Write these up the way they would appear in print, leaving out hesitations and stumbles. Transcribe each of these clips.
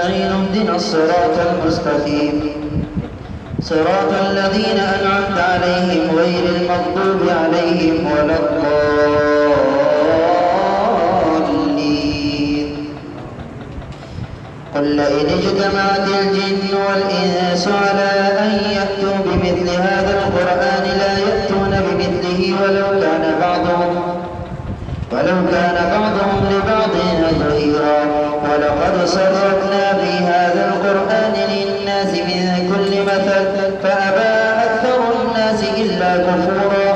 اهدنا الصراط المستقيم صراط الذين أنعمت عليهم غير المغضوب عليهم ولا الضالين. قل لئن اجتمعت الجن والإنس على أن يأتوا بمثل هذا القرآن لا يأتون بمثله ولو كان بعضهم لبعض ظهيرا. ولقد صرفنا في هذا القرآن للناس من كل مثل فأبى أكثر الناس إلا كفورا.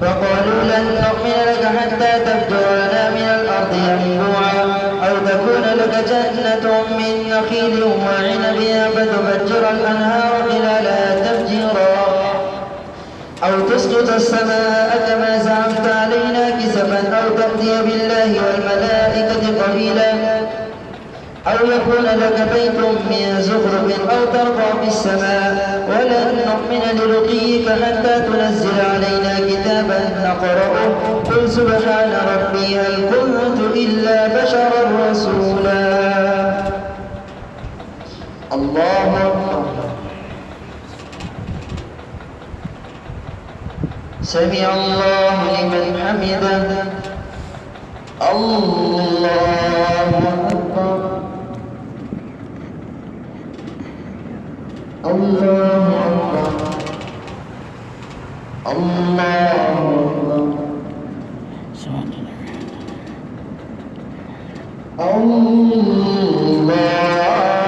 وقالوا لن نؤمن لك حتى تفجر لنا من الأرض ينبوعا أو تكون لك جنة من نخيل وعنب فتفجر الأنهار خلالها تفجيرا أو تسقط السماء كما زعمت علينا كسفا أو تأتي بالله والملائكة قبيلا أو يكون لك بيت من زخرف أو ترقى في السماء ولن نؤمن لرقيك حتى تنزل علينا كتابا نقرأه قل سبحان ربي هل كنت إلا بشرا رسولا. الله أكبر. سمع الله لمن حمده. الله أكبر. الله أكبر. الله أكبر.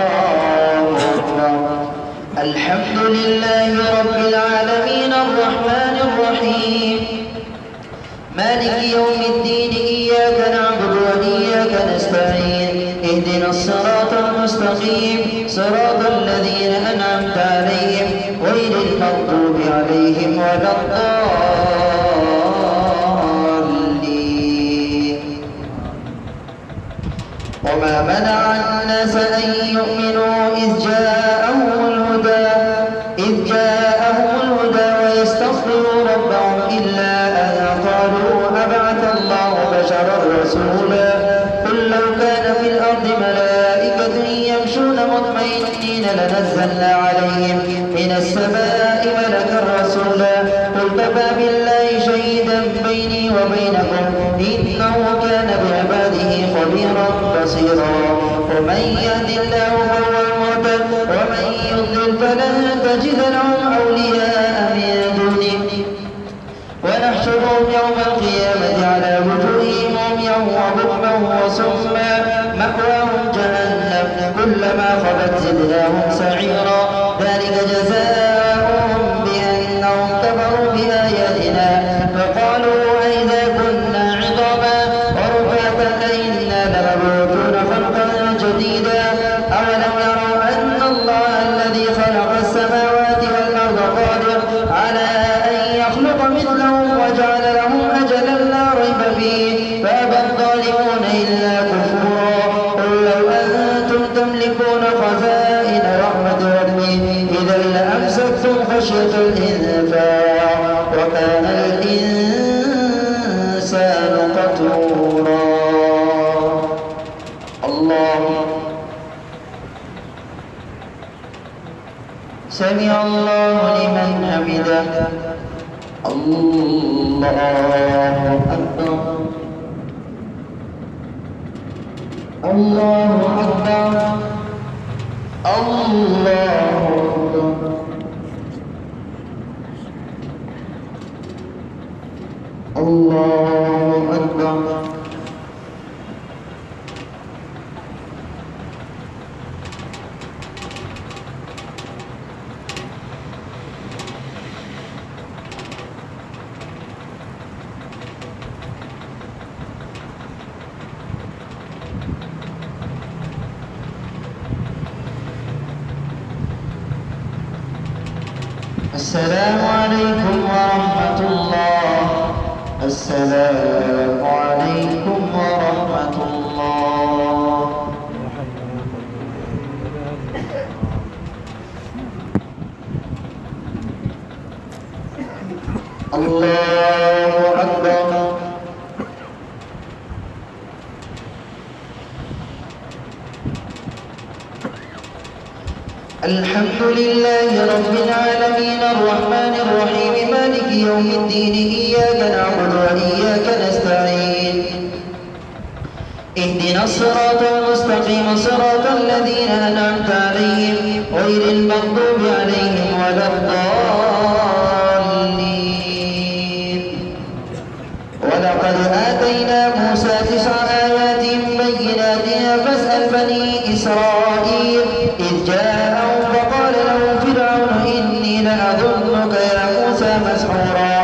الله أكبر. الحمد لله رب العالمين الرحمن الرحيم مالك يوم الدين إياك نعبد وإياك نستعين اهدنا الصراط المستقيم صراط الذين أنعمت عليهم غير المغضوب عليهم ولا الضالين. وما منع الناس أن يؤمنوا إذ جاءهم الهدى ويستغفروا ربهم إلا أن قالوا أبعث الله بشرا رسولا. قل لو كان في الأرض ملائكة يمشون مطمئنين لنزلنا عليهم من السماء ملكا رسولا. قل كفى بالله شهيدا بيني وبينكم إنه كان بعباده خبيرا بصيرا. ومن يهد الله فهو المهتد ومن يضلل فلن تجد لهم أولياء من دونه ونحشرهم يوم القيامة على وجوههم عميا وبكما وصما مأواهم جهنم كلما خبت زدناهم سعيرا. ذلك جزاؤهم بأنهم كفروا بآياتنا فقالوا أئذا كنا عظاما ورفاتا أئنا لمبعوثون خلقا جديدا. أولم يروا أن الله الذي خلق السماوات والأرض قادر على أن يخلق مثلهم وجعل لهم أجلا لا ريب فيه فأبى الظالمون إلا كفورا. قل لو أنتم تملكون خزائن رحمة ربي إذا لأمسكتم خشية الإنفاق وكان الإنسان قتورا. الله سمع الله لمن حمده. الله أكبر. الله أكبر. الله أكبر. الله أكبر. السلام عليكم ورحمة الله. السلام عليكم ورحمة الله. الله أكبر. الحمد لله رب العالمين الرحمن الرحيم مالك يوم الدين إياك نعبد وإياك نستعين اهدنا الصراط المستقيم صراط الذين أنعمت عليهم غير المغضوب عليهم ولا الضالين. ولقد آتينا موسى 9 آيات بينات فاسأل بني إسرائيل إذ جاءهم فقال له فرعون إني لأظنك يا موسى مسحورا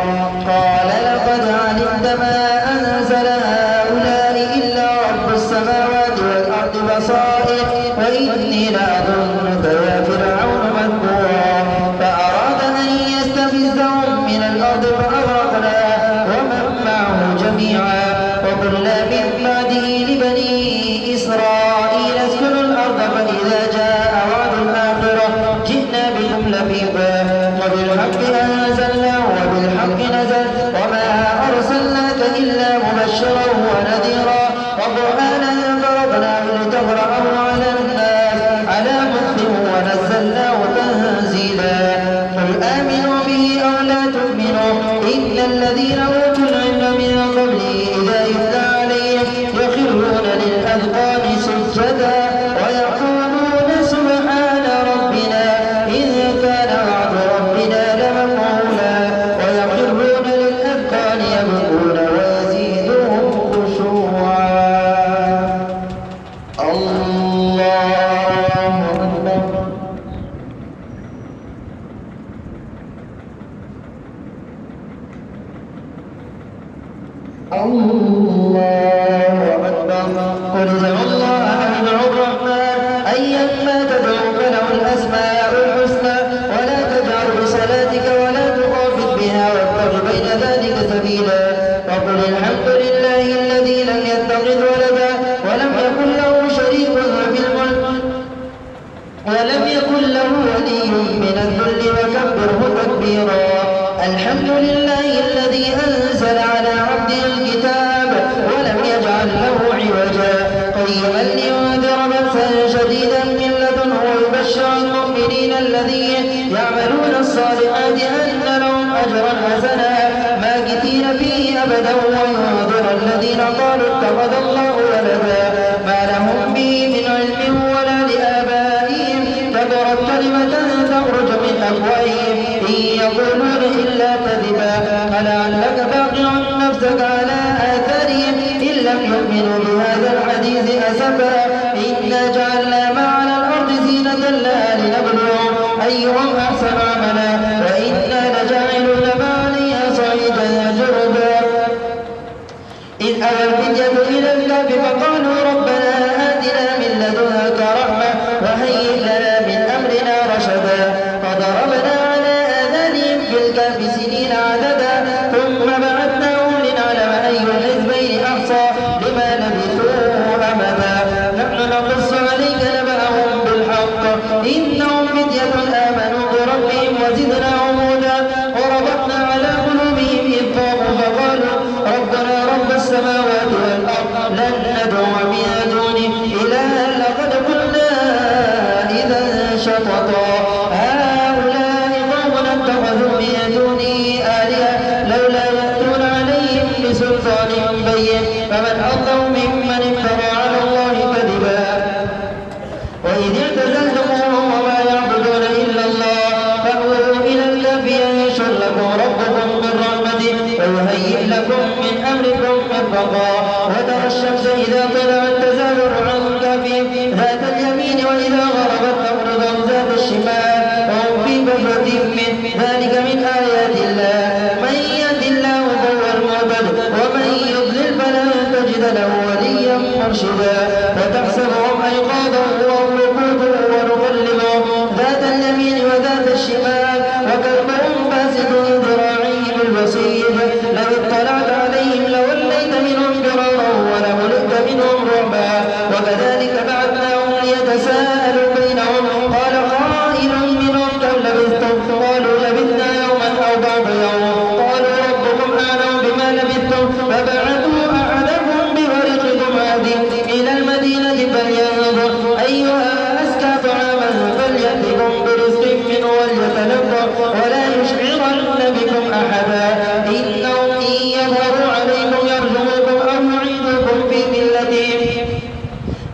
قال لقد علمت ما أنزل هؤلاء إلا رب السماوات والأرض بصائر وإني لأظنك يا فرعون مذكورا فأراد أن يستفزهم من الأرض فأغرقناه ومن معه جميعا وقلنا من بعده لبني إسرائيل اسكنوا الأرض فإذا جاء وعد الآخرة جئنا بكم لفيفا وبالحق أنزلناه وبالحق نزل وما أرسلناك إلا مبشرا ونذيرا وقرآنا فرقناه لتقرأه على الناس على مكث ونزلناه تنزيلا قل آمنوا به أو لا تؤمنوا إن الذين أوتوا العلم من قبله إذا يتلى عليهم يخرون للأذقان سجدا ويقولون سبحان ربنا إن كان وعد ربنا لمفعولا ويخرون للأذقان يبكون ويزيدهم خشوعا. الله أكبر. الله أكبر. قل ادعوا الله أو ادعوا الرحمن أيما تدعوا فله الأسماء الحسنى ولا تجهر بصلاتك ولا تخافت بها وابتغ بين ذلك سبيلا وقل الحمد لله الذي لم يتخذ ولدا ولم يكن له شريك في الملك ولم يكن له ولي من الذل وكبره تكبيرا. الحمد لله الذي أنزل على عبده الكتاب ولم يجعل له عوجا قيما لينذر بأسا شديدا من لدنه ويبشر المؤمنين الذين يعملون الصالحات أن لهم أجرا حسنا ماكثين فيه أبدا وينذر الذين قالوا اتخذ الله ولدا ما لهم به من علم ولا لآبائهم كبرت كلمة تخرج من أفواههم إن يقولون إلا كذبا فلعلك باقع نفسك على آثارهم إن لم يؤمنوا بهذا الحديث أسفا إنا جعلنا ما على الأرض زينة لها لنبلوهم أيهم أحسن عملا وإنا لجاعلون ما عليها صعيدا جردا. إذ أوى الفتية إلى الكهف فقالوا ربنا آتنا من لدنك رحمة وهيئ لنا من أمرنا رشدا فضربنا على آذانهم في الكهف سنين عددا ثم بعثناهم لنعلم أي الحزبين أحصى لما لبثوا أمدا نحن نقص عليك نبأهم بالحق إنهم فتية آمنوا بربهم وزدناهم هدى وربطنا على قلوبهم إذ قاموا فقالوا ربنا رب السماوات والأرض لن ندعو من دونه إلها لقد قلنا إذا شططا هؤلاء قوم اتخذوا من دونه آلهة لولا يأتون عليهم بسلطان بين فمن أظلم ممن افترى على الله كذبا. وإذ اعتزلتموهم وما يعبدون إلا الله فأووا إلى الكهف ينشر لكم ربكم من رحمته ويهيئ لكم من أمركم مرفقا. وترى الشمس إذا طلعت تزاور عن كهفهم ذات اليمين وإذا غربت تقرضهم ذات الشمال وهم في بهجة من ذلك من آيات الله من يهد الله فهو المهتد ومن يضلل فلن تجد له وليا مرشدا. وتحسبهم أيقاظا وهم رقود ونقلبهم ذات اليمين وذات الشمال وكلبهم باسط ذراعيه بالوصيد لو اطلعت عليهم لوليت منهم فرارا ولملئت منهم رعبا. وكذلك بعثناهم ليتساءلوا بينهم قال قائل منهم كم لبثتم قالوا لبثنا يوما أو بعض يوم قالوا ربكم أعلم بما لبثتم فبعثوا أحدهم بورقكم هذه إلى المدينة فلينظر أيها أزكى طعاما فليأتكم ولا يشعرن بكم أحدا إنهم إن يظهروا عليكم يرجموكم أو يعيدوكم في ملتهم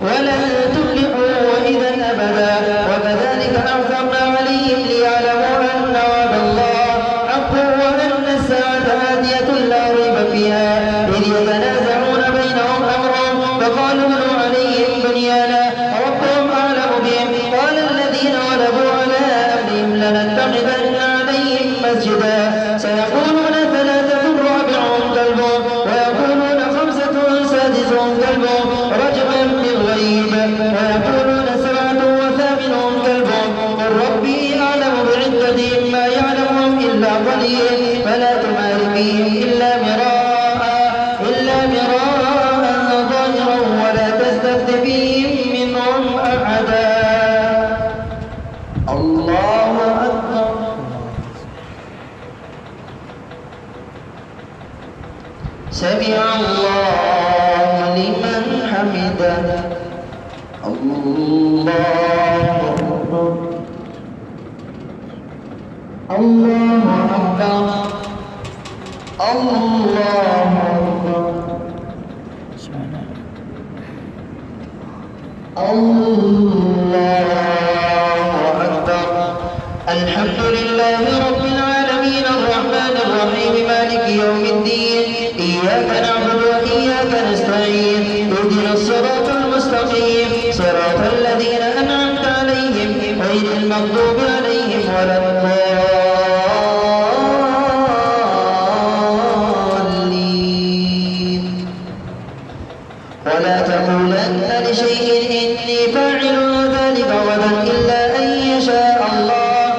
ولن تفلحوا إذا أبدا وكذلك أعثرنا عليهم ليعلموا أن وعد الله حق وأن الساعة آتية لا ريب فيها إذ يتنازعون بينهم أمرهم فقالوا ابنوا عليهم بنيانا ربهم أعلم بهم قال الذين غلبوا على أمرهم لنتخذن عليهم مسجدا سيقولون ثلاثة رابعهم كلبهم ويقولون خمسة سادسهم كلبهم رجما بالغيب ويقولون سبعة وثامنهم كلبهم قل ربي أعلم بعدتهم ما يعلمهم إلا قليل فلا تمار فيهم إلا مراء ظاهرا ولا تستفت فيهم منهم أحدا الله أكبر سمع الله لمن حمده الله أكبر الله أكبر الله أكبر الله أكبر الحمد لله رب العالمين الرحمن الرحيم مالك يوم الدين إياك نعبد وإياك نستعين اهدنا الصراط المستقيم صراط الذين أنعمت عليهم غير المغضوب عليهم ولا الضالين ولا تقولن لشيء إني فاعل ذلك غدا إلا أن يشاء الله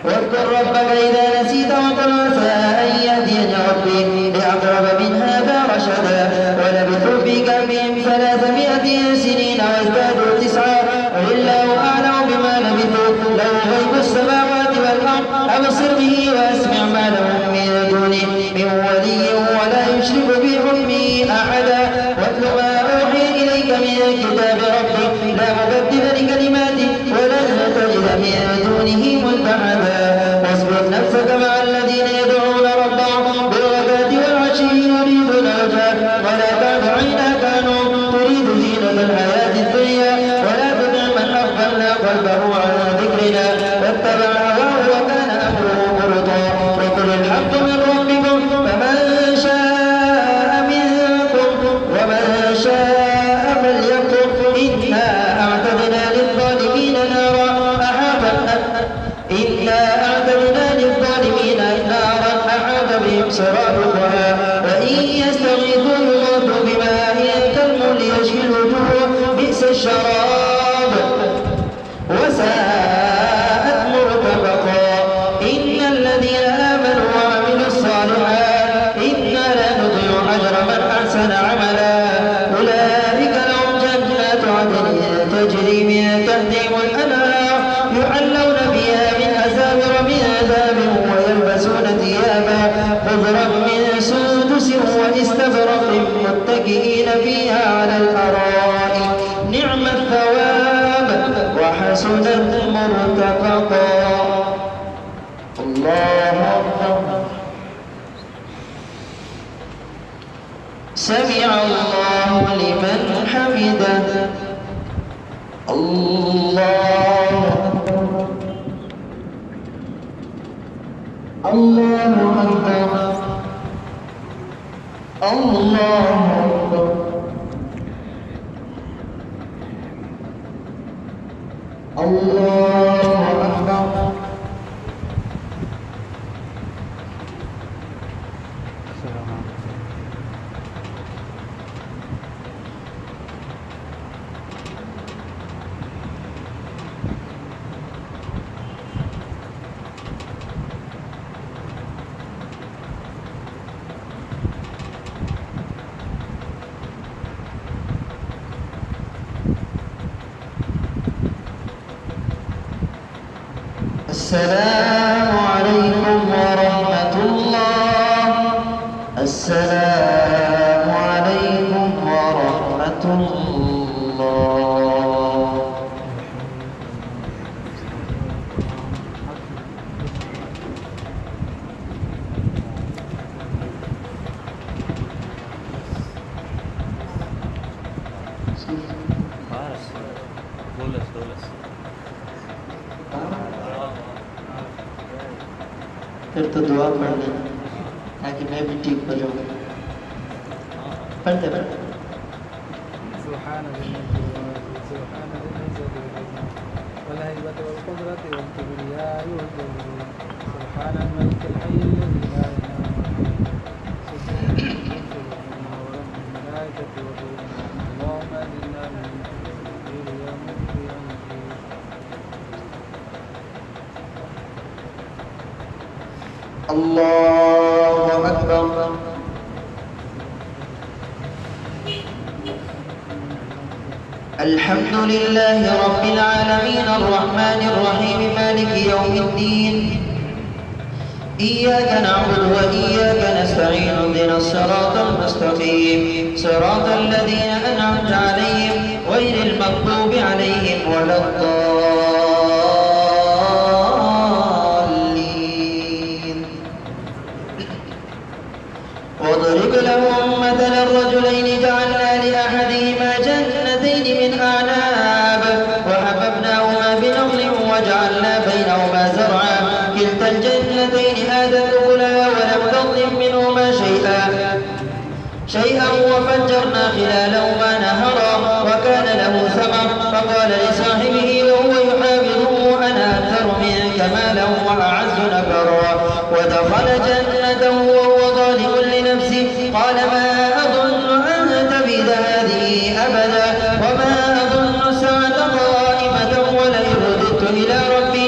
واذكر ربك إذا نسيت وقل عسى أن يهديني ربي لأقرب من هذا رشدا ولبثوا في كهفهم 300 سنين وازدادوا 9 قل الله أعلم بما لبثوا له غيب السماوات والأرض أبصر به وأسمع ما لهم من دونه من ولي ولا يشرك في حكمه أحدا واتل ما أوحي إليك من كتاب ربك لا مبدل لكلماته ولن تجد من دونه ملتحدا واصبر نفسك مع الذين يدعون ربهم بالغداة والعشي يريدون وجهه ولا تعد عيناك عنهم تريد زينة الحياة الدنيا ولا تطع من أغفلنا قلبه عن ذكرنا واتبع هواه وكان أمره فرطا وقل الحق من ربكم فمن شاء منكم ومن شاء فليكفر إنا أعتدنا للظالمين نارا أحاط بهم سرادقها وإن يستغيثوا يغاثوا بماء كالمهل يشفي الوجوه بئس الشراب وساءت مرتفقا إن الذين آمنوا وعملوا الصالحات إنا لا نضيع أجر من أحسن عملا أولئك لهم جنات عدن تجري من تحتهم الأنهار يحلون فيها من أساور من ذهب ويلبسون ثيابا خضرا من سندس واستبرق متكئين فيها على الأرائك نعم الثواب وحسنت مرتفقا الله أكبر سمع الله لمن حمده الله أكبر الله أكبر الله أكبر الله أكبر السلام عليكم ورحمة الله السلام عليكم ورحمة الله 12. फिर तो दुआ पढ़ ले ताकि मैं भी ठीक हो जाऊँ। पढ़ते سبحان والهيبة والقدرة والكبرياء والجلال سبحان الملك الحي الذي لا إله إلا هو ورب الملائكة والروح اللهم أجرنا من الخير يا مجري يا مجيد. الله أكبر. الحمد لله رب العالمين الرحمن الرحيم مالك يوم الدين إياك نعبد وإياك نستعين اهدنا الصراط المستقيم صراط الذين أنعمت عليهم غير المغضوب عليهم ولا الضالين. واضرب لهم مثلا الرجلين جعلنا لأحدهما جنتين من أعناب وحففناهما بنخل وجعلنا بينهما زرعا كلتا الجنتين آتت أكلها ولم تظلم منهما شيئا وفجرنا خلالهما نهرا وكان له ثمر فقال لصاحبه وهو يحاوره أنا أكثر منك مالا وأعز نفرا ودخل جنته وهو ظالم لنفسه قال ما أظن أن تبيد هذه أبدا وما أظن الساعة قائمة ولئن رددت إلى ربي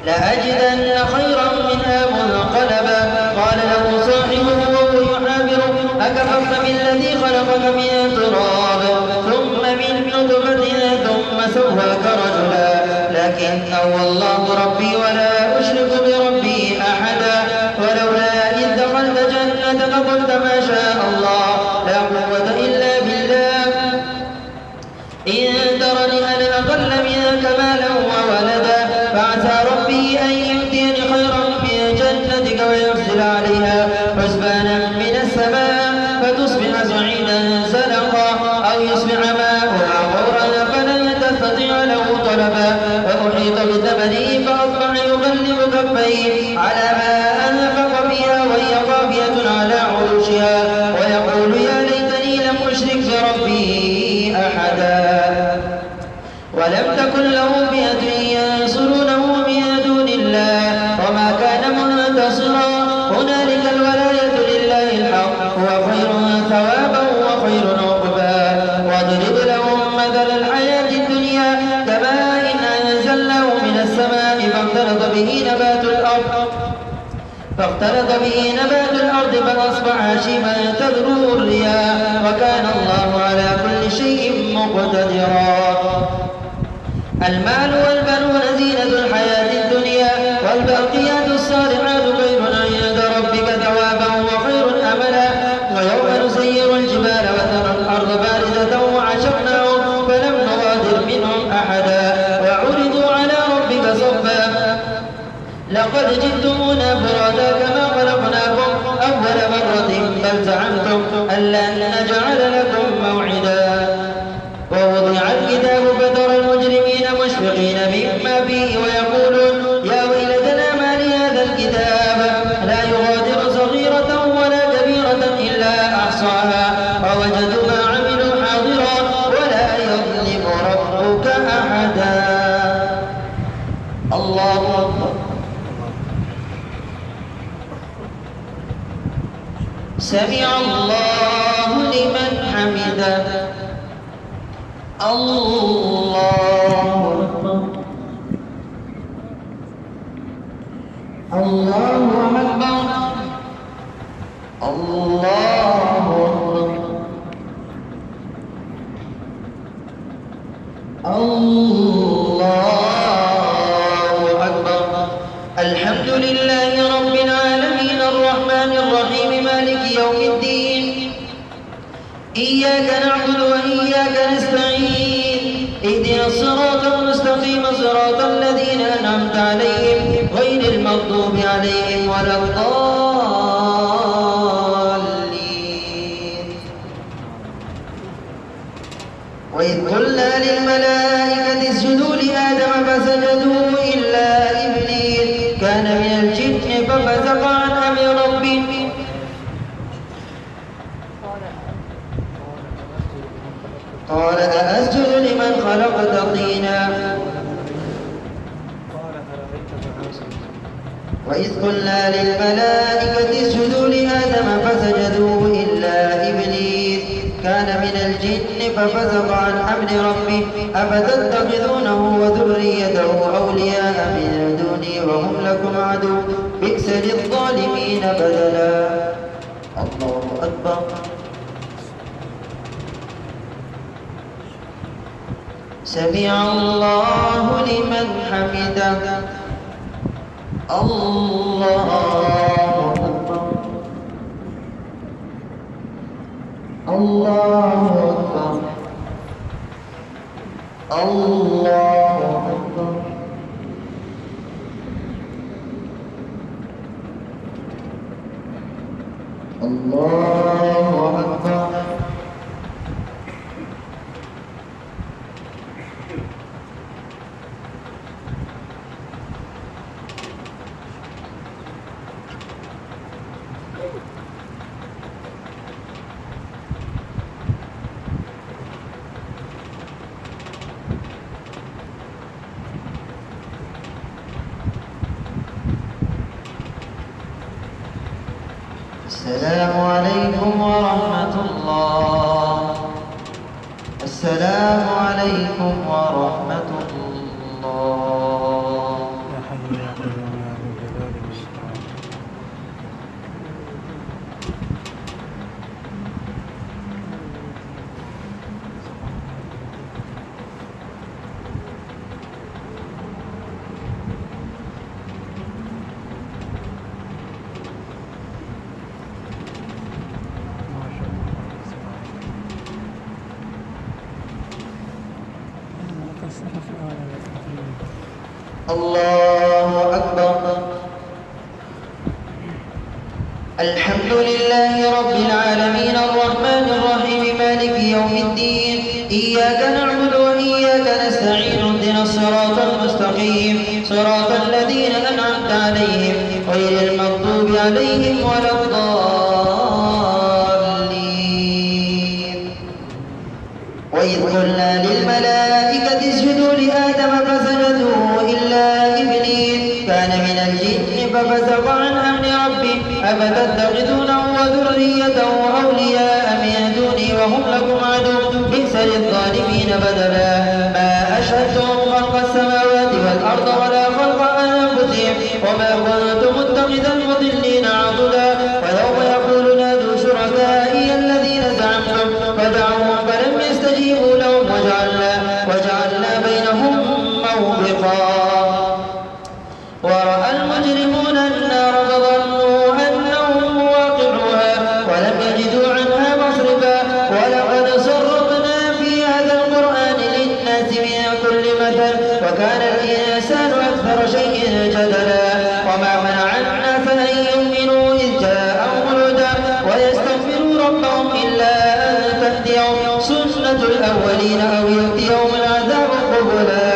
لأجدن خيرا منها منقلبا قال له صاحبه وهو يحاوره أكفرت بالذي خلقك من تراب ثم من نطفة ثم سواك رجلا لكن هو الله ربي ولا أشرك بربي أحدا ولولا إذ دخلت جنتك قلت ما شاء الله لا قوة إلا بالله إن ترني أنا أقل منك مالا وولدا فعسى ربي أن يؤتيني خيرا من جنتك ويرسل عليها حسبانا من السماء فتصبح صعيدا زلقا أو يصبح ماؤها غورا فلن تستطيع له طلبا فأحيط بثمره فأصبح يقلب كفيه على ما أنفق فيها وهي خاوية على عروشها ويقول يا ليتني لم أشرك بربي أحدا ولم تكن له فئة ينصرونه من دون الله وما كان منتصرا هنالك الولاية لله الحق هو خير ثوابا وخير عقبا واضرب لهم مثل الحياة الدنيا كماء أنزلناه من السماء فاختلط به نبات الأرض فأصبح هشيما تذروه الرياح وكان الله على كل شيء مقتدرا. المال والبنون زينة الحياة الدنيا والباقيات الصالحات خير عند ربك ثوابا وخير أملا. ويوم نسير الجبال وترى الأرض بارزة وحشرناهم فلم نغادر منهم أحدا وعرضوا على ربك صفا لقد جئتمونا فرادا كما خلقناكم أول مرة بل زعمتم أن لن نجعل لكم موعدا. ووضع الكتاب فترى المجرمين مشفقين مما فيه ويقولون يا ويلتنا ما لهذا الكتاب لا يغادر صغيرة ولا كبيرة إلا أحصاها ووجدوا ما عملوا حاضرا ولا يظلم ربك أحدا. الله أكبر. سمع الله لمن حمده. الله أكبر. الله أكبر. الله أكبر. الله أكبر. الحمد لله رب العالمين الرحمن الرحيم مالك يوم الدين إياك نعبد وإياك نستعين اهدنا الصراط المستقيم صراط الذين أنعمت عليهم غير المغضوب عليهم ولا الضالين. وإذ قلنا قلنا للملائكة اسجدوا لآدم فسجدوا إلا إبليس كان من الجن ففسق عن أمر ربه قال أأسجد لمن خلقت طينا وإذ قلنا للملائكة اسجدوا لآدم فسجدوا إلا إبليس كان من الجن ففسق عن أمر ربه أفتتخذونه وذريته أولياء من دوني وهم لكم عدو بئس للظالمين بدلا. الله أكبر. سمع الله لمن حمده. الله أكبر. الله أكبر. الله أكبر. الله أكبر. السلام عليكم ورحمة الله. السلام عليكم ورحمة الله. يا حي يا قيوم يا ذو الجلال والإكرام. الله أكبر. الحمد لله رب العالمين الرحمن الرحيم مالك يوم الدين إياك نعبد وإياك نستعين اهدنا الصراط المستقيم صراط الذين أنعمت عليهم غير المغضوب عليهم ولا الضالين. وإذ قلنا للملائكة اسجدوا لآدم فسجدوا إلا إبليس كان من الجن ففسق عن أمر ربه أفتتخذونه وذريته أولياء من دوني وهم لكم عدو بئس للظالمين بدلا. ما أشهدتهم خلق السماوات والأرض ولا خلق أنفسهم وما كنت متخذ المضلين عضدا. ويوم يقول نادوا شركائي الذين زعمتم فدعوهم فلم يستجيبوا لهم وجعلنا بينهم موبقا. ورأى المجرمون النار فظنوا أنهم واقعوها ولم يجدوا عنها مصرفا. ولقد صرفنا في هذا القرآن للناس من كل مثل وكان الإنسان أكثر شيء جدلا. وما منع الناس أن يؤمنوا إذ جاءهم الهدى ويستغفروا ربهم إلا أن تأتيهم سنة الأولين أو يأتيهم العذاب قبلا.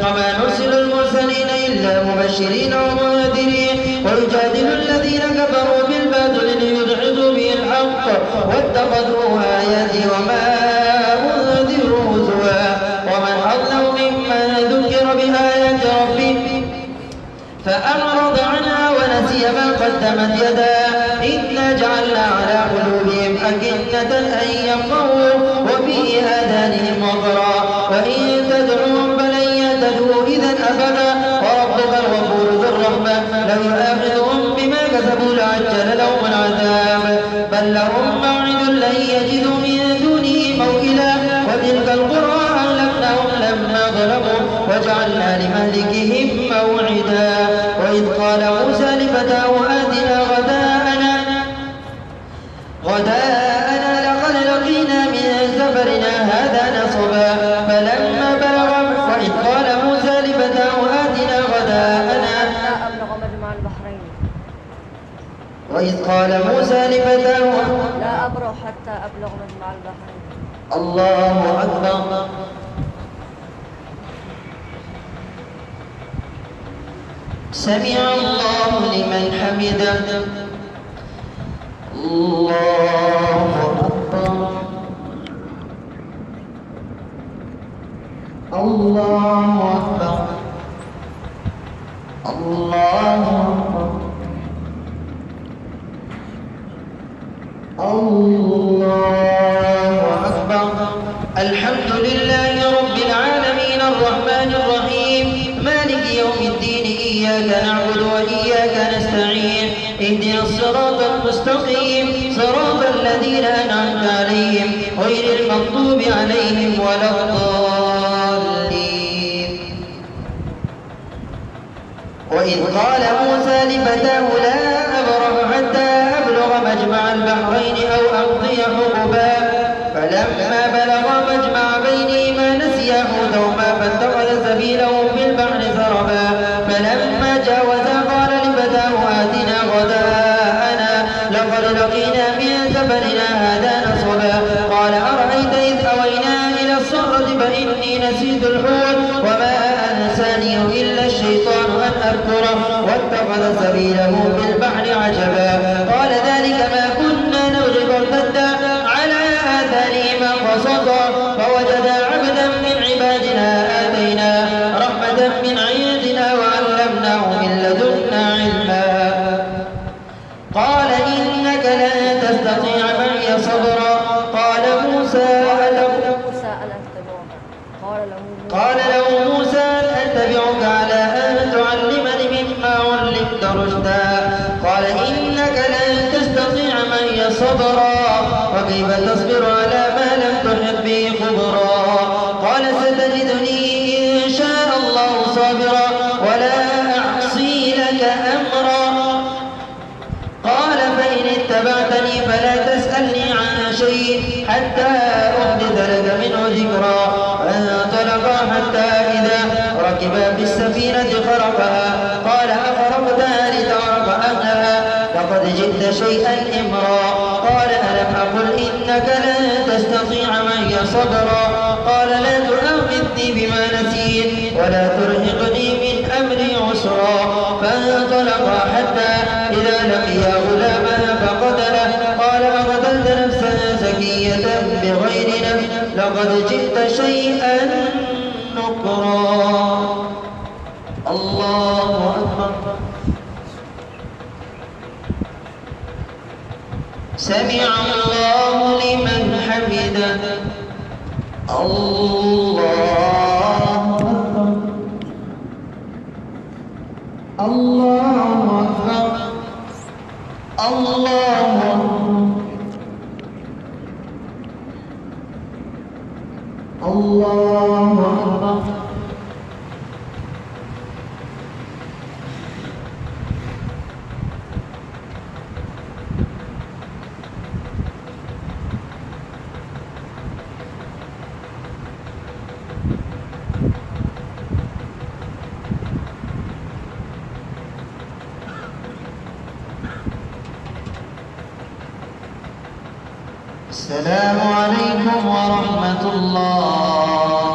وما نرسل المرسلين إلا مبشرين ومنذرين ويجادل الذين كفروا بالباطل ليدحضوا به الحق واتخذوا آياتي وما أنذروا هزوا. ومن أظلم ممن ذكر بآيات ربه فأعرض عنها ونسي ما قدمت يداه إنا جعلنا على قلوبهم أكنة أن يفقهوا وفي آذانهم وقرا وإن تدعوهم فلن يهتدوا إذا أبدا. وربك الغفور ذو الرحمة لو يؤاخذهم بما كسبوا لعجل لهم العذاب بل لهم موعد لن يجدوا من دونه موئلا. وتلك القرى أهلكناهم لما ظلموا وجعلنا لمهلكهم موعدا. وإذ قال موسى لفتاه آتنا غداءنا لقد لقينا من سفرنا هذا نصبا فلما بلغ. وإذ قال موسى لفتاه آتنا غداءنا وإذ قال موسى لفتاه لا أبرح حتى أبلغ مجمع البحرين. الله أكبر. سمع الله لمن حمده. الله أكبر. الله أكبر. الله أكبر. الله أكبر. الحمد لله رب العالمين الرحمن الرحيم مالك يوم الدين إياك نعبد وإياك نستعين اهدنا الصراط المستقيم صراط الذين أنعمت عليهم غير المغضوب عليهم ولا الضالين. وإذ قال موسى لفتاه لا أبرح حتى أبلغ مجمع البحرين أو أمضي حقبا فلما بلغ مجمع بينهما نسيا حوتهما فاتخذ سبيله في البحر سربا فلما جاوزا قال لفتاه آتنا غداءنا لقد لقينا من سفرنا هذا نصبا قال أرأيت إذ أوينا إلى الصخرة فإني نسيت الحوت وما أنسانيه إلا الشيطان أن أذكره واتخذ سبيله في البحر عجبا قال ذلك ما كنا نبغي فارتدا على آثارهما قصصا فوجدا عبدا من عبادنا آتيناه رحمة من عندنا وعلمناه من لدنا علما قال إنك لن تستطيع معي صبرا قال له موسى هل أتبعك على أن تعلمني مما علمت رشدا قال إنك لن تستطيع معي صبرا وكيف تصبر على ما لم تحط به خبرا قال ستجدني إن شاء الله صابرا ولا أعصي لك أمرا قال فإن اتبعتني فلا تسألني عن شيء حتى أحدث لك منه ذكرا فانطلقا حتى إذا ركبا في السفينة خرقها قال أخرقتها لتعرف أهلها لقد جئت شيئا إمرا قال ألم أقل إنك لن تستطيع معي صبرا قال لا تؤاخذني بما نسيت ولا ترهقني من أمري عسرا فانطلقا حتى إذا لقيا غلاما فقتله قال أقتلت نفسا زكية بغير نفس لقد جئت شيئا نكرا. الله أكبر. سمع الله لمن حمده. الله أكبر. الله أكبر. الله أكبر. الله أكبر. السلام عليكم ورحمة الله.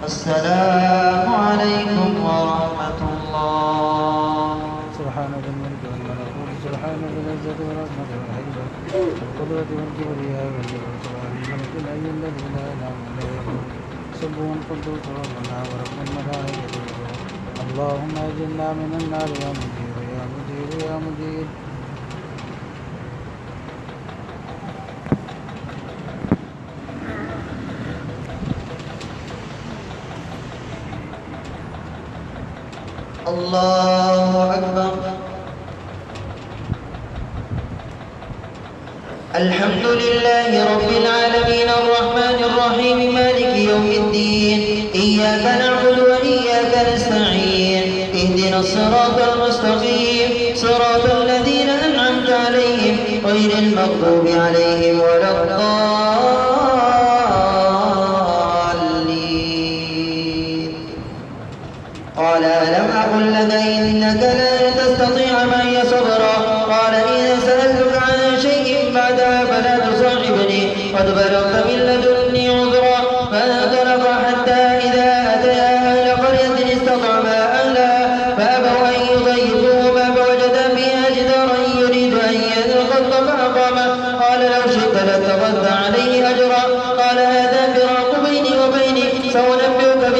السلام عليكم ورحمة الله. سبحان ذي الملك والملكوت سبحان ذي العزة والعظمة والهيبة والقدرة والكبرياء والجبروت سبحان الملك الحي الذي لا إله إلا هو سبح القدوس ربنا ورب الملائكة والروح. اللهم أجرنا من النار يا مجير يا مجير يا مجير. الله أكبر. الحمد لله رب العالمين الرحمن الرحيم مالك يوم الدين إياك نعبد وإياك نستعين اهدنا الصراط المستقيم صراط الذين أنعمت عليهم غير المغضوب عليهم ولا الضالين. قال ألم أقل لك إنك لن تستطيع معي صبرا قال إن سألتك عن شيء بعدها فلا تصاحبني قد بلغت من لدني عذرا فانطلقا حتى إذا أتيا أهل قرية استطعما أهلها فأبوا أن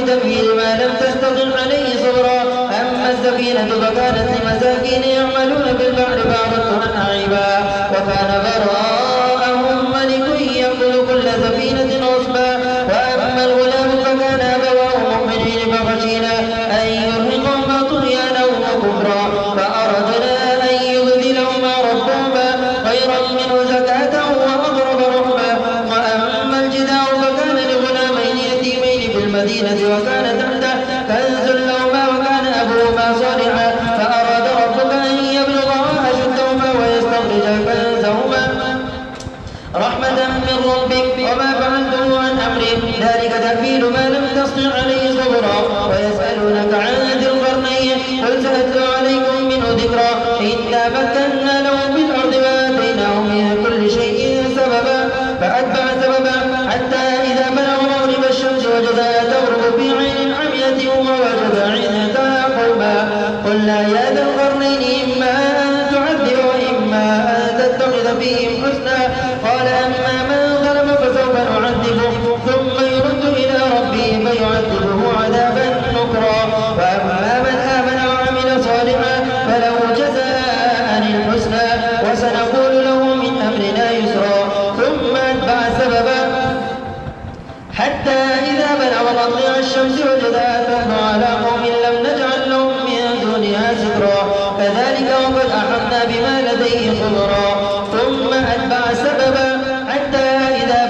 بتمهيد ما لم تستطع عليه صبرا. أما السفينة فكانت لمساكين يعملون في البحر فأردت أن أعيبها وكان وراءهم ملك يأخذ كل سفينة غصبا. وأما الغلام فكان أبواه مؤمنين فخشينا أن يرهقهما طغيانا وكفرا فأردنا أن يبدلهما ربهما خيرا منه زكاة وأقرب رحما. وأما الجدار فكان لغلامين يتيمين في المدينة وكان تحته كنز لهما وكان أبوهما صالحا فأراد ربك أن يبلغا أشدهما ويستخرجا كنزهما رحمة من ربك وما فعلته عن أمري ذلك تأويل ما لم تستطع عليه صبرا. ويسألونك عن ذي القرنين قل سأتلو عليكم منه ذكرا. إنا مكنا له في الأرض وآتيناه من كل شيء سببا فأتبع سببا حتى إذا بلغ مغرب الشمس وجدها تغرب في عين عمية ووجد عندها قوما قلنا يا ذا القرنين إما أن تعذب وإما أن تتخذ فيهم حسنا. قال أما من ظلم فسوف نعذبه ثم يرد إلى ربه فيعذبه عذابا نكرا. وأما من آمن وعمل صالحا فله جزاء الحسنى وسنقول له من أمرنا يسرا. ثم أتبع سببا حتى إذا بلغ مطلع الشمس وجدها تطلع على قوم لم نجعل لهم من دونها سترا. كذلك وقد أحطنا بما لديه خبرا. ثم أتبع سببا حتى إذا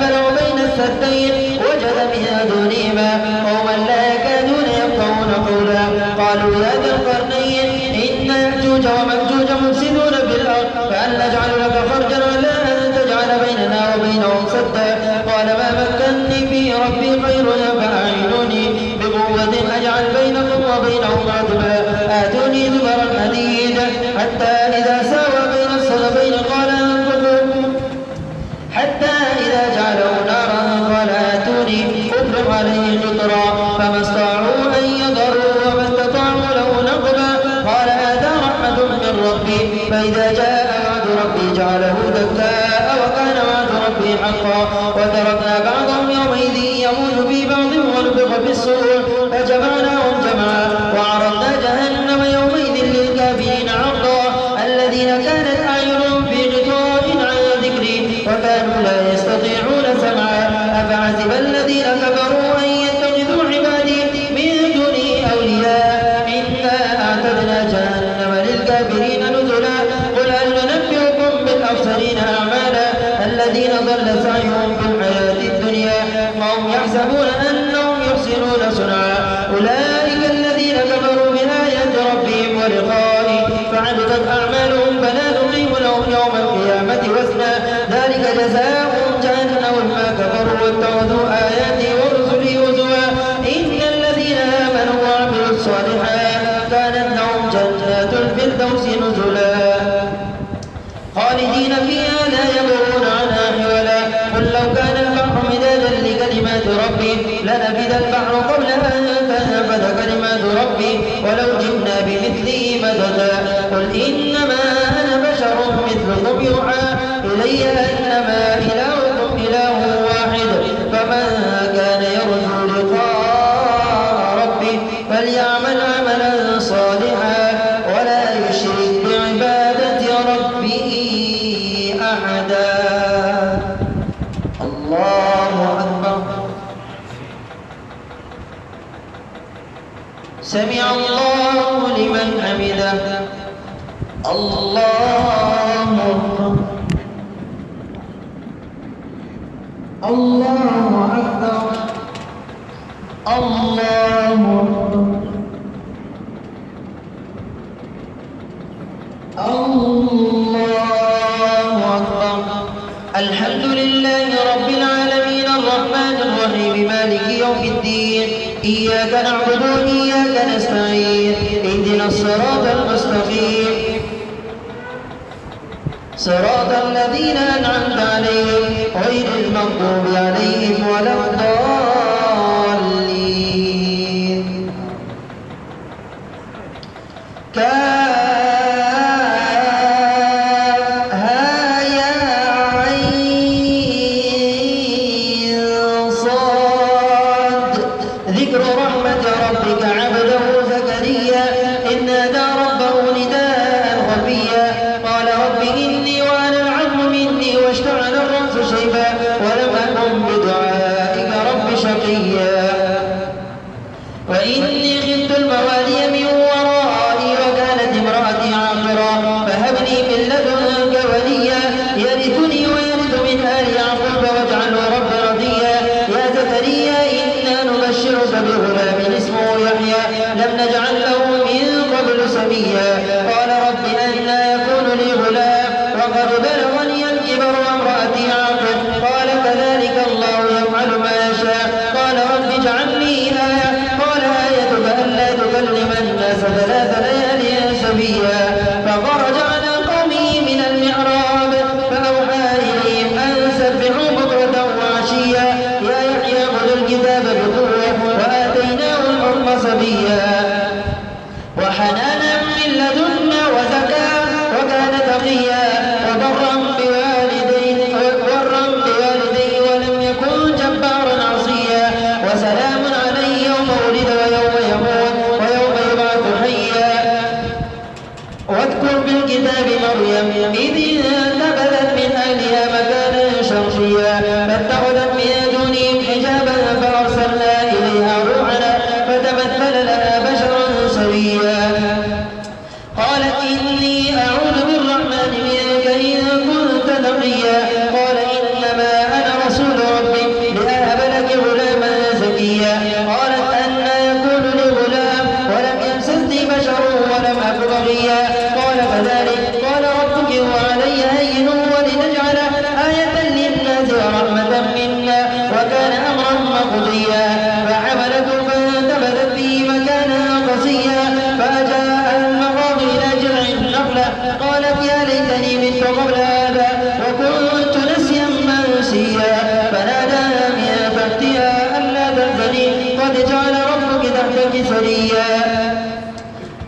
بلغ بين السدين وجد من دونهما قوما لا يكادون يفقهون قولا. قالوا يا ذا القرنين إن يأجوج ومأجوج مفسدون في الأرض فهل نجعل لك خرجا على أن تجعل بيننا وبينهم سدا. قال ما مكني فيه ربي خير فأعينوني بقوة أجعل بينكم وبينهم عتبا. آتوني زبر الحديد حتى إذا ساوى بين الصدفين قال انفقوا حتى إذا جعله نارا قال آتوني أفرغ عليه قطرا. فما استطاعوا أن يظهروا وما استطاعوا له نقبا. قال هذا رحمة من ربي فإذا جاء وعد ربي جعله دكاء وكان وعد ربي حقا. وتركنا بعضهم يومئذ يموت في بعض ونفخ في الصور فجمعناهم جمعا وعرضنا جهنم يومئذ للكافرين عرضا. الذين كانت أعينهم في غطاء عن ذكري وكانوا لا يستطيعون سمعا. أفحسب الذين كفروا أن يتخذوا عبادي من دوني أولياء إنا أعتدنا جهنم للكافرين نزلا. قل هل ننبئكم بالأخسرين أعمالا الذين ضل سعيهم في الحياة الدنيا وهم يحسبون أنهم يحسنون صنعا. أولئك الذين كفروا بآيات ربهم ولقائه فعبدت أعمالهم فلا نقيم لهم يوم القيامة وزنا. ذلك جزاؤهم جهنم بما كفروا واتخذوا آياتي ورسلي هزوا. إن الذين آمنوا وعملوا الصالحات كانت لهم جنات الفردوس نزلا خالدين فيها لا يبغون عنها حولا. قل لو كان البحر مدادا لكلمات ربي لنفد البحر قبل أن تنفد كلمات ربي ولو جئنا بمثله مددا. قل إنما أنا بشر مثلكم يوحى إلي أنما إلهكم إله واحد فمن كان يرجو لقاء ربه فليعمل عملا صالحا ولا يشرك بعبادة ربه أحدا. الله أكبر. سمع الله لمن حمده. الله أكبر. الله أكبر. الله أكبر. الله أكبر. الحمد لله رب العالمين الرحمن الرحيم مالك يوم الدين. إياك نعبد وإياك نستعين اهدنا الصراط المستقيم صراط الذين أنعمت عليهم غير المغضوب عليهم ولا الضالين. كافها يا عين صاد ذكر رحمة ربك عبده زكريا إذ نادى ربه نداء خفيا قال رب إني وأنا العظم مني واشتعل الرأس شيبا ولم أكن بدعائك رب شقيا وإني خفت الموالي من ورائي وكانت امرأتي عاقرا فهب لي من لدنك وليا يرثني ويرث من آل يعقوب واجعله رب رضيا يا زكريا إنا نبشرك بغلام اسمه يحيى لم نجعل له من قبل سميا قال رب أنى يكون لي غلام وقد بلغني الكبر وامرأتي عاقر قال كذلك الله يفعل ما يشاء قال رب اجعل لي آية قال آيتك ألا تكلم الناس 3 ليال سبيا فخرج على قومه من المحراب فأوحى إليهم أن سبحوا بكرة وعشيا يا يحيى خذ الكتاب بقوة وآتيناه الحكم صبيا وحنانا من لدنا وزكاة وكان تقيا وبرا بوالديه ولم يكن جبارا عصيا وسلام عليه يوم ولد ويوم يموت ويوم يبعث حيا واذكر في الكتاب مريم إذ انتبذت من أهلها مكانا شرقيا فاتخذت من دونهم حجابا فأرسلنا إليها روحنا فتمثل لها بشرا سويا قالت إني أعوذ بالرحمن منك إن كنت تقيا قال إنما أنا رسول ربك لأهب لك غلاما زكيا قالت أنى يكون لي غلام ولم يمسسني بشر ولم أك بغيا قال كذلك قال ربك وعلي هين ولنجعل آية للناس ورحمة منا وكان أمرا مقضيا فحملته فانتبذت به مكانا قصيا فأجاء المخاض إلى جذع النخلة قالت يا ليتني مت قبل هذا وكنت نسيا منسيا فناداها من تحتها ألا تحزني قد جعل ربك تحتك سريا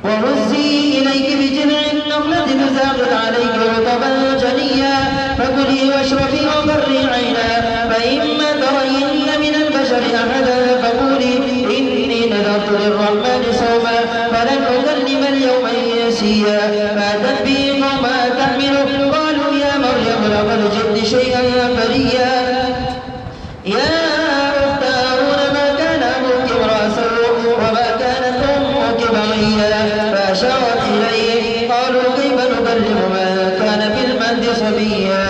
وهزي إليك بجذع النخلة تساقط عليك رطبا جنيا فكلي واشربي وقري عينا فإما ترين من البشر أحدا فقولي إني نذرت للرحمن صوما فلن أكلم اليوم إنسيا فأتت به قوما تحمله قالوا يا مريم لقد جئت شيئا فريا يا أخت هارون ما كان أبوك امرأ سوء وما كانت أمك بغيا فأشارت إليه قالوا كيف نكلم من كان في المهد صبيا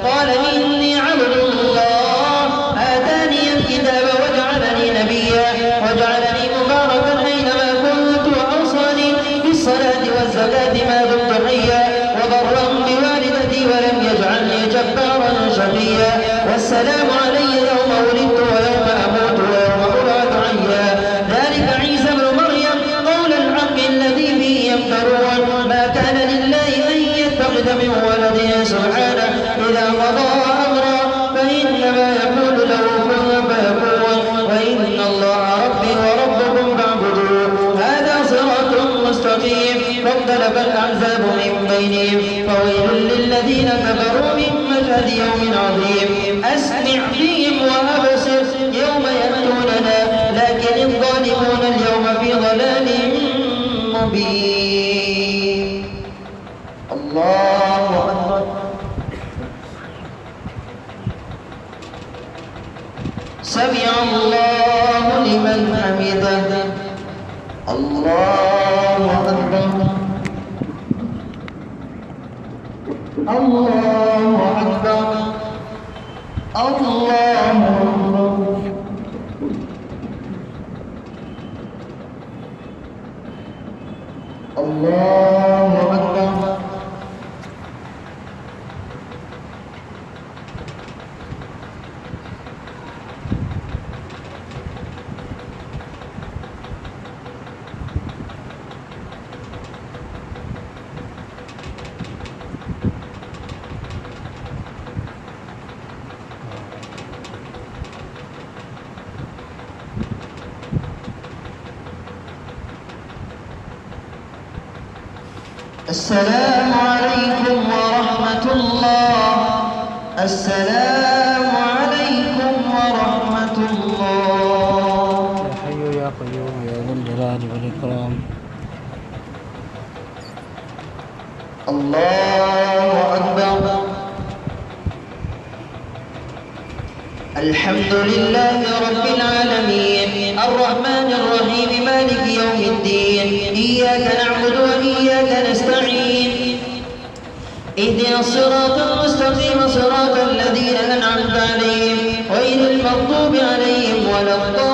قال إني عبد الله آتاني الكتاب وجعلني نبيا وجعلني مباركا أينما كنت وأوصاني بالصلاة والزكاة ما دمت حيا وبرا بوالدتي ولم يجعلني جبارا شقيا والسلام علي يوم ولدت ويوم أموت ويوم أبعث حيا ذلك عيسى ابن مريم قول الحق الذي فيه يمترون ما كان لله أن يتخذ من ولد سبحانه إذا قضى أمرا فإنما يقول له كن فيكون وإن الله ربي وربكم فاعبدوه هذا صراط مستقيم فاختلف الأحزاب من بينهم فويل للذين كفروا من مشهد يوم عظيم أسمع بهم وأبصر يوم يأتوننا لكن الظالمون اليوم في ضلال مبين الله أكبر سمع الله لمن حمده الله أكبر الله أكبر الله أكبر الله أكبر السلام عليكم ورحمة الله. السلام عليكم ورحمة الله. يا حي يا الإكرام. الله أكبر. الحمد لله رب العالمين الرحمن الرحيم مالك يوم الدين إياك نعبد وإياك نستعين اهدنا الصراط المستقيم صراط الذين أنعمت عليهم غير المغضوب عليهم ولا الضالين.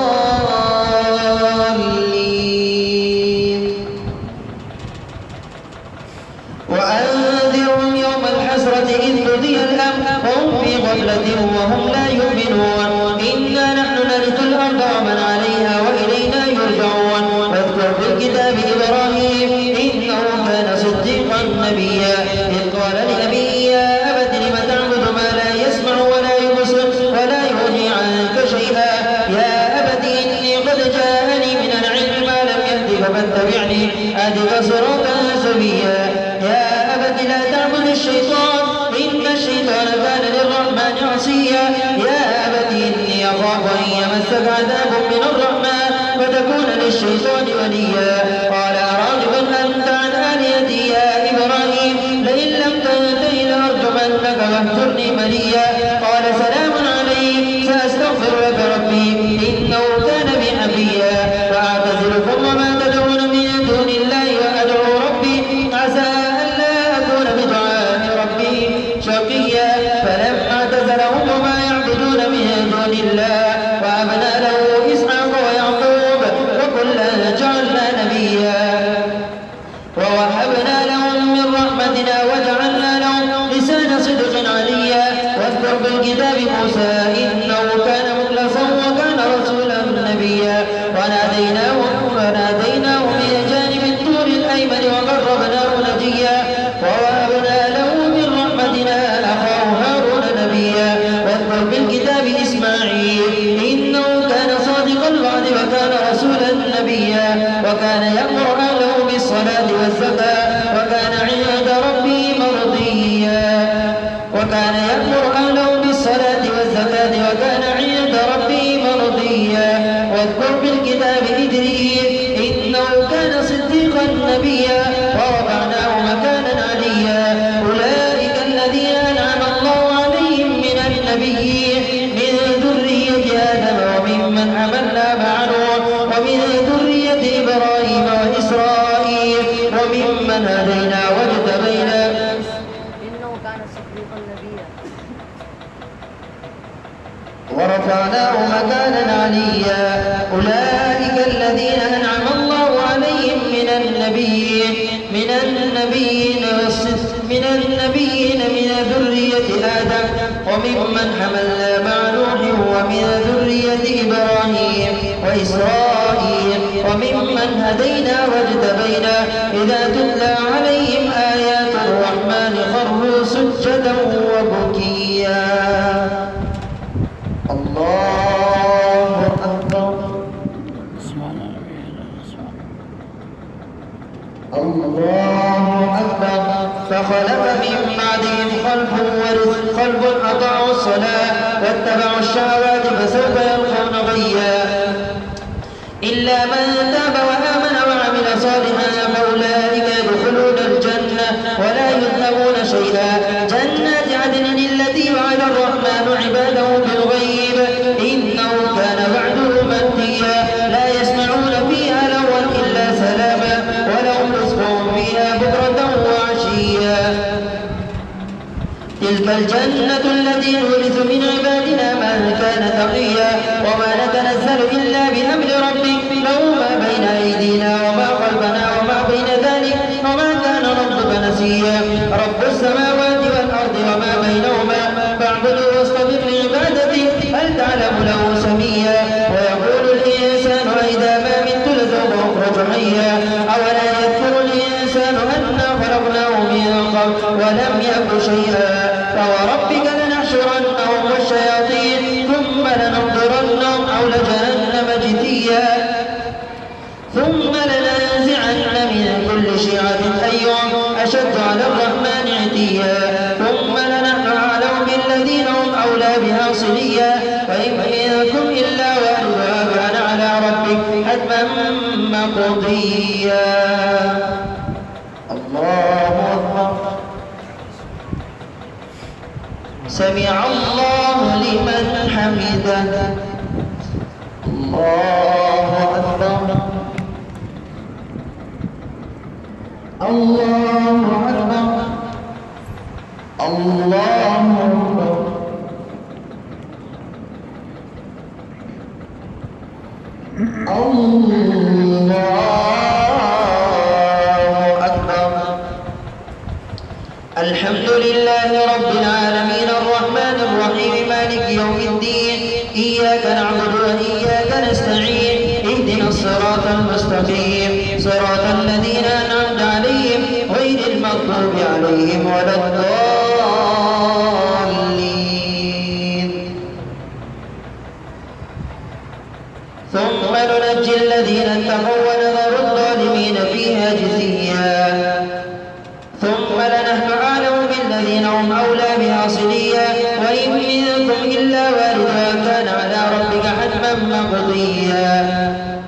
وأنذرهم يوم الحسرة إذ قضي الأمر وهم في غفلة وهم لا يؤمنون إنا نحن نرث الأرض ومن عليها وإلينا يرجعون. واذكر في الكتاب إبراهيم إنه كان صديقا نبيا إذ قال لأبيه يا أبت لم تعبد ما لا يسمع ولا يبصر ولا يغني عنك شيئا يا أبت إني قد جاءني من العلم ما لم يأتك فاتبعني أهدك صراطا سويا يا أبت لا تعبد الشيطان إن الشيطان كان للرحمن عصيا يا أبت إني أخاف أن يمسك عذاب من الرحمن فتكون للشيطان وليا. قال أراغب أنت عن آلهتي يا إبراهيم لئن لم تنته لأرجمنك واهجرني مليا. قال سلام عليك سأستغفر لك ربي إنه كان بي حفيا. فأعتزلكم وما تدعون من دون الله وأدعو ربي عسى ألا أكون بدعاء ربي شقيا. فلما اعتزلهم وما يعبدون من دون الله وهبنا له إسحاق ويعقوب وكلا جعلنا نبيا ووهبنا لهم من رحمتنا وجعلنا لهم لسان صدق عليا. واذكر في الكتاب موسى إنه كان مخلصا وكان رسولا نبيا. وناديناه من جانب الطور الأيمن وقربناه نجيا ووهبنا له من رحمتنا أخاه هارون نبيا. واذكر في الكتاب إسماعيل إنه كان صادق الوعد وكان رسولا نبيا وكان يأمر أهله بالصلاة والزكاة وكان عند ربه مرضيا. واذكر في الكتاب إدريس إنه كان صديقا نبيا ورفعناه مكانا عليا. أولئك الذين أنعم الله عليهم من النبيين من ذرية آدم وممن حملنا مع نوح ومن ذرية إبراهيم وإسرائيل وممن هدينا واجتبينا. إنه كان صديقا نبيا ورفعناه مكانا عليا. أولئك الذين أنعم الله عليهم من النبيين من ذرية آدم وممن حملنا مع نوح ومن ذرية إبراهيم وإسرائيل وممن هدينا واجتبينا. إذا تتلى عليهم آيات الرحمن خروا سجدا وبكيا. الله أكبر. الله أكبر. فخلف من بعدهم خلف أضاعوا الصلاة واتبعوا الشهوات فسوف يلقون غيا. إلا من تاب وآمن وعمل صالحا فأولئك يدخلون الجنة ولا يظلمون شيئا. جنات عدن التي وعد الرحمن عباده بالغيب إنه كان وعده مأتيا. لا يسمعون فيها لغوا إلا سلاما ولهم رزقهم فيها بكرة وعشيا. تلك الجنة التي نورث من عبادنا من كان تقيا. وما نتنزل إلا بأمر ربك له ما بين أيدينا وما خلفنا وما بين ذلك وما كان ربك نسيا. رب السماوات والأرض وما بينهما فاعبده واصطبر لعبادته هل تعلم له سميا. ويقول الإنسان أإذا ما مت لسوف أخرج حيا. أولا يذكر الإنسان أنا خلقناه من قبل ولم يك شيئا. فوربك لنحشرنهم والشياطين ثم لنحضرنهم حول جهنم جثيا. ثم لننزعن من كل شيعة أيهم أشد على الرحمن عتيا. ثم لنحن أعلم بالذين هم أولى بها صليا. وإن منكم إلا واردها كان على ربك حتما مقضيا الله أكبر سمع الله لمن حمده الله أكبر الله أكبر الله أكبر الله أكبر الحمد لله رب العالمين الرحمن الرحيم مالك يوم الدين إياك نعبد وإياك نستعين اهدنا الصراط المستقيم صراط الذين أنعمت عليهم غير المغضوب عليهم ولا الضالين ثم ننجي الذين اتقوا ونذر الظالمين فيها جثيا ثم لنحن أعلم بالذين هم أولى بها صليا وإن منكم إلا واردها كان على ربك حتما مقضيا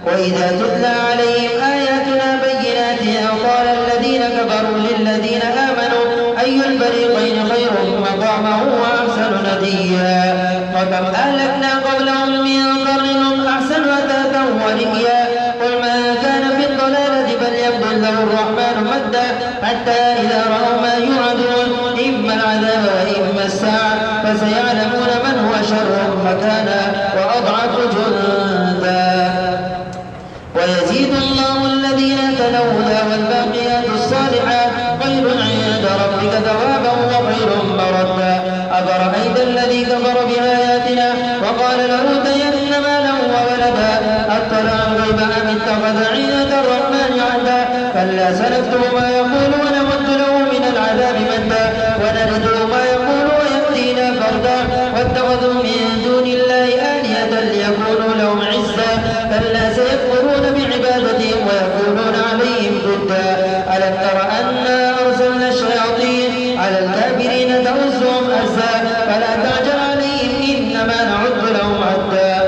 وإذا تتلى عليهم آياتنا بينات قال الذين كفروا للذين آمنوا أي الفريقين خير مقاما وأحسن نديا وكم أهلكنا قبلهم من قرن هم أحسن أثاثا ورئيا قل من كان في الضلالة فليمدد له الرحمن مدا حتى إذا رأوا ما يوعدون إما العذاب وإما الساعة فسيعلمون من هو شر مكانا وأضعف جندا ويزيد الله الذين اهتدوا هدى والباقيات الصالحات خير عند ربك ثوابا وخير مردا أفرأيت الذي كفر بآياتنا وقال لأوتين مالا وولدا أطلع الغيب أم اتخذ عند الرحمن عهدا كلا سنكتب ما يقول ونمد له من العذاب مدا ونرثه ما يقول ويأتينا فردا واتخذوا من دون الله آلهة ليكونوا لهم عزا كلا سيكفرون بعبادتهم ويكونون عليهم ضدا ألم تر أنا أرسلنا الشياطين على الكافرين تؤزهم أزا فلا تعجل عليهم إنما نعد لهم عدا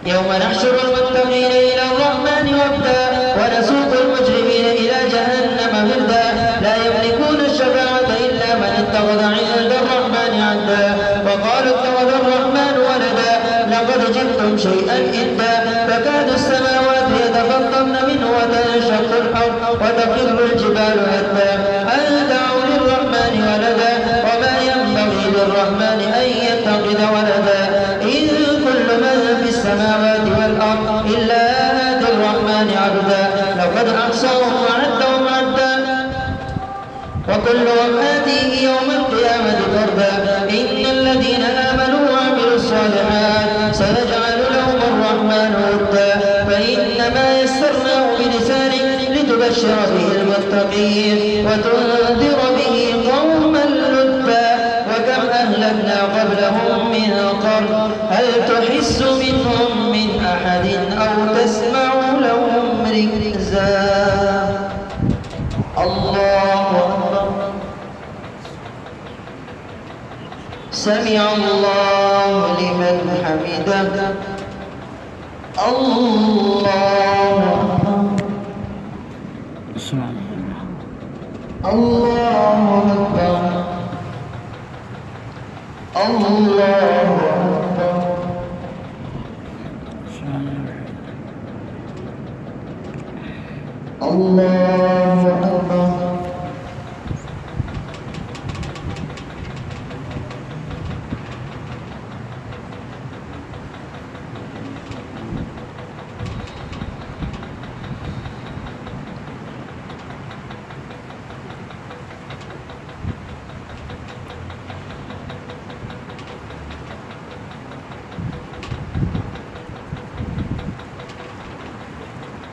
يوم نحشر المتقين إلى الرحمن وفدا ونسوق المجرمين إلى جهنم وردا لا يملكون الشفاعة إلا من اتخذ عند الرحمن عهدا وقالوا اتخذ الرحمن ولدا لقد جئتم شيئا إدا تكاد السماوات يتفطرن منه وتنشق الأرض وتخر الجبال هدا أن دعوا للرحمن ولدا وما ينبغي للرحمن أن يتخذ ولدا إن كل من في السماوات والأرض إلا آتي الرحمن عبدا لقد أحصاهم وعدهم عدا وكلهم آتيه يوم القيامة فردا إن الذين آمنوا وعملوا الصالحات سنجعل لهم الرحمن ودا فإنما يسرناه بلسانك لتبشر به المتقين وتنذر به قوما لدا وكم أهلكنا قبلهم من قرن هل تحس منهم من أحد أو تسمع لهم ركزا الله أكبر سمع الله لمن حمده الله أكبر الله أكبر الله أكبر الله أكبر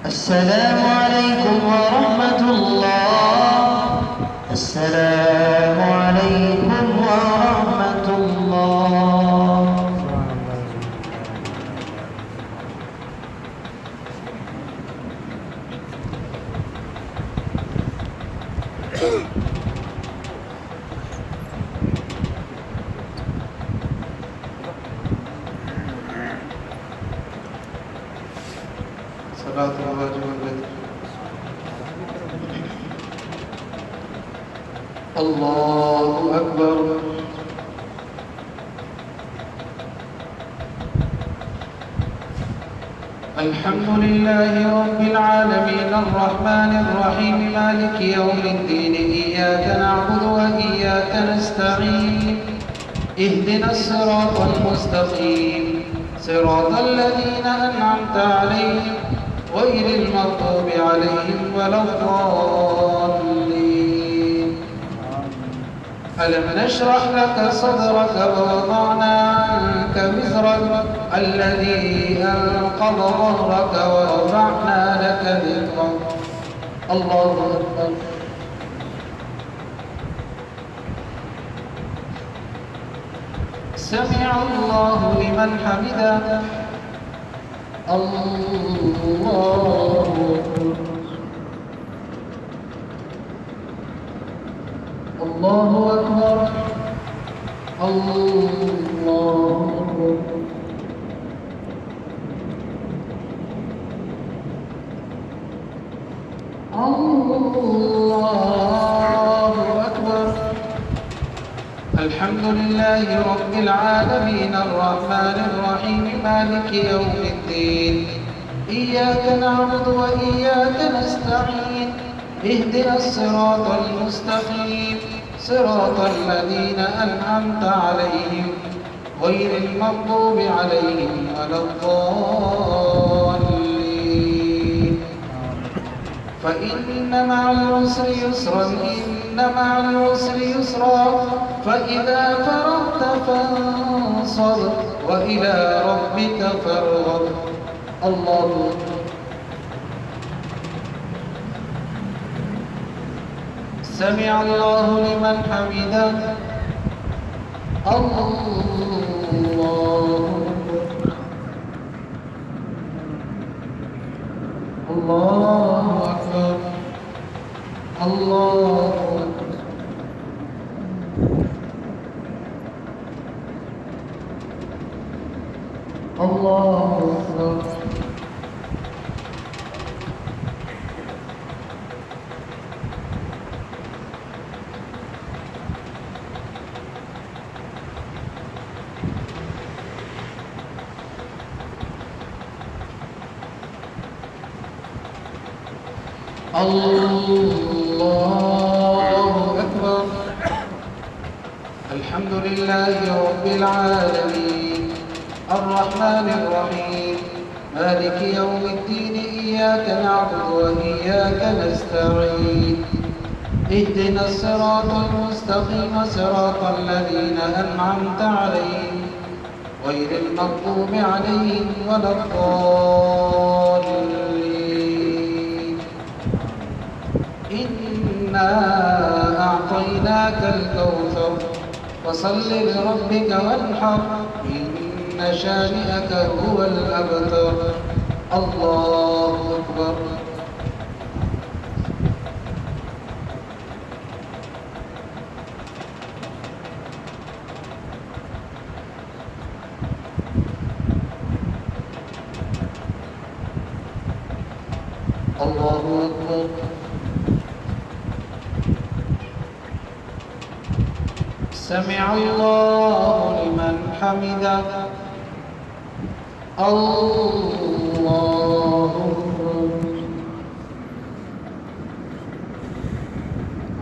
السلام عليكم ورحمة الله السلام عليكم ورحمة الله صلاة الواجب والوتر. الله أكبر. الحمد لله رب العالمين الرحمن الرحيم مالك يوم الدين إياك نعبد وإياك نستعين اهدنا الصراط المستقيم صراط الذين أنعمت عليهم غير المغضوب عليهم ولا الضالين. ألم نشرح لك صدرك ووضعنا عنك وزرك الذي أنقض ظهرك ورفعنا لك ذكرك. الله أكبر. سمع الله لمن حمده. الله أكبر. الله أكبر. الله أكبر. الله أكبر. الحمد لله رب العالمين الرحمن الرحيم مالك يوم الدين إياك نعبد وإياك نستعين اهدنا الصراط المستقيم صراط الذين أنعمت عليهم غير المغضوب عليهم ولا الضالين. فإن مع العسر يسرا إن مع العسر يسرا فإذا فرغت فانصب وإلى ربك فارغب. الله أكبر. سمع الله لمن حمده. الله أكبر. الله أكبر. الله أكبر. الله أكبر. الله أكبر. الحمد لله رب العالمين الرحمن الرحيم مالك يوم الدين إياك نعبد وإياك نستعين اهدنا الصراط المستقيم صراط الذين أنعمت عليهم غير المغضوب عليهم ولا الضالين. إنا أعطيناك الكوثر فصل لربك وانحر إن شانئك هو الأبتر. الله أكبر. الله أكبر. سمع الله لمن حمده. الله أكبر.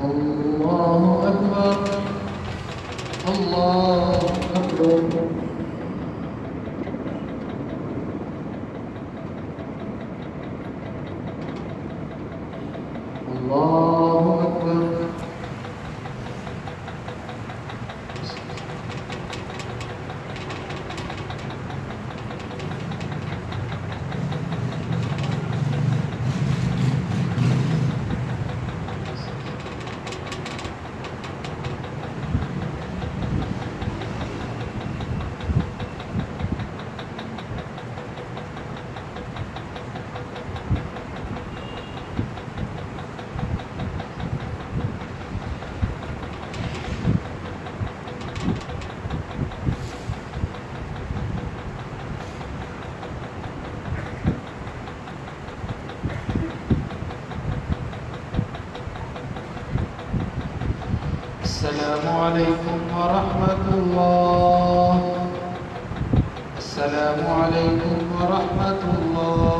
الله أكبر. الله أكبر. الله أكبر. السلام عليكم ورحمة الله. السلام عليكم ورحمة الله.